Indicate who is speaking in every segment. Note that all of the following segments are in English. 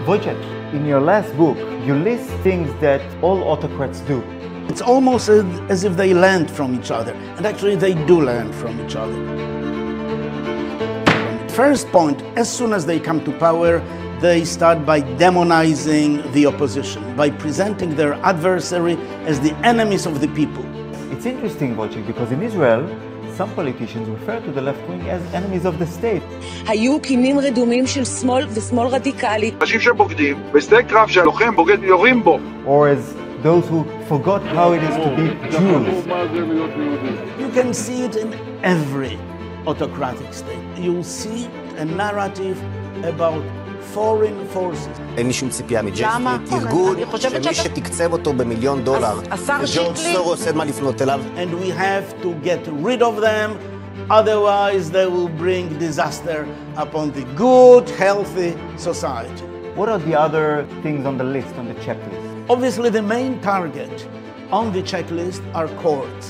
Speaker 1: Wojciech, in your last book, you list things that all autocrats do.
Speaker 2: It's almost as if they learned from each other, and actually they do learn from each other. First point, as soon as they come to power, they start by demonizing the opposition, by presenting their adversary as the enemies of the people.
Speaker 1: It's interesting, Wojciech, because in Israel, some politicians refer to the left wing as enemies of the state.
Speaker 3: היו קינים רדומים של שמאל ושמאל רדיקלי.
Speaker 4: אנשים שבוגדים, בשדה קרב שהלוחם בוגד יורים בו.
Speaker 1: Or as those who forgot how it is to be Jews.
Speaker 2: You can see it in every autocratic state. You'll see a narrative about foreign forces.
Speaker 5: אין לי שום ציפייה מג'פרי, ארגון שמי שתקצב אותו ב$1,000,000. וג'ורג' סורוס אין מה לפנות אליו.
Speaker 2: And we have to get rid of them, otherwise they will bring disaster upon the good, healthy society.
Speaker 1: What are the other things on the list, on the checklist?
Speaker 2: Obviously, the main target on the checklist are courts,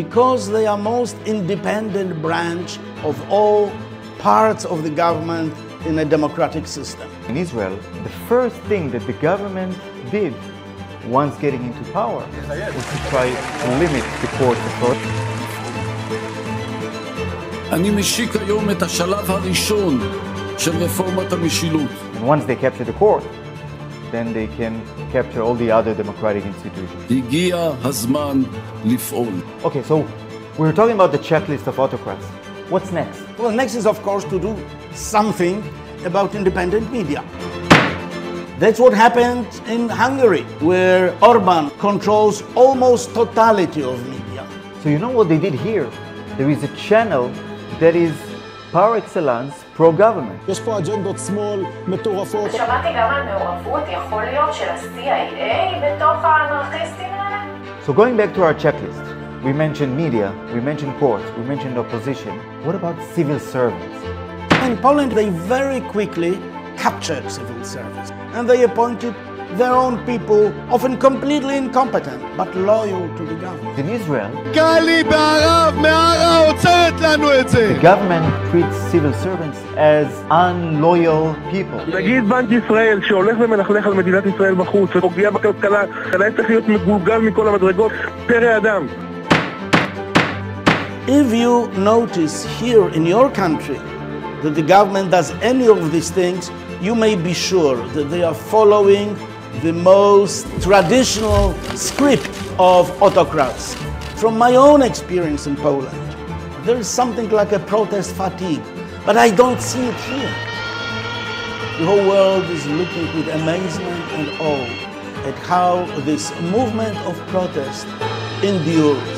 Speaker 2: because they are most independent branch of all parts of the government in a democratic system.
Speaker 1: In Israel, the first thing that the government did once getting into power was to try to limit the court's authority.
Speaker 6: אני משיק היום את השלב הראשון של רפורמת המשילות.
Speaker 1: And once they capture the court, then they can capture all the other democratic institutions.
Speaker 6: הגיע הזמן לפעול.
Speaker 1: Okay, so we're talking about the checklist of autocrats. What's next?
Speaker 2: Well, next is, of course, to do something about independent media. That's what happened in Hungary, where Orban controls almost totality of media.
Speaker 1: So you know what they did here? There is a channel that is par excellence pro-government.
Speaker 7: יש פה אג'נדות שמאל מטורפות.
Speaker 8: שמעתי גם על מעורבות, יכול להיות, של ה-CIA בתוך האנרכיסטים האלה?
Speaker 1: So going back to our checklist, we mentioned media, we mentioned courts, we mentioned opposition. What about civil servants?
Speaker 2: In Poland, they very quickly captured civil service, and they appointed their own people, often completely incompetent, but loyal to the government.
Speaker 1: In Israel,
Speaker 7: the
Speaker 1: government treats civil servants as unloyal people.
Speaker 9: נגיד בנק ישראל שהולך ומלכלך על מדינת ישראל בחוץ ופוגע בכלכלה, היה צריך להיות מגולגל מכל המדרגות, פרא אדם.
Speaker 2: If you notice here in your country that the government does any of these things, you may be sure that they are following the most traditional script of autocrats. From my own experience in Poland, there is something like a protest fatigue, but I don't see it here. The whole world is looking with amazement and awe at how this movement of protest endures.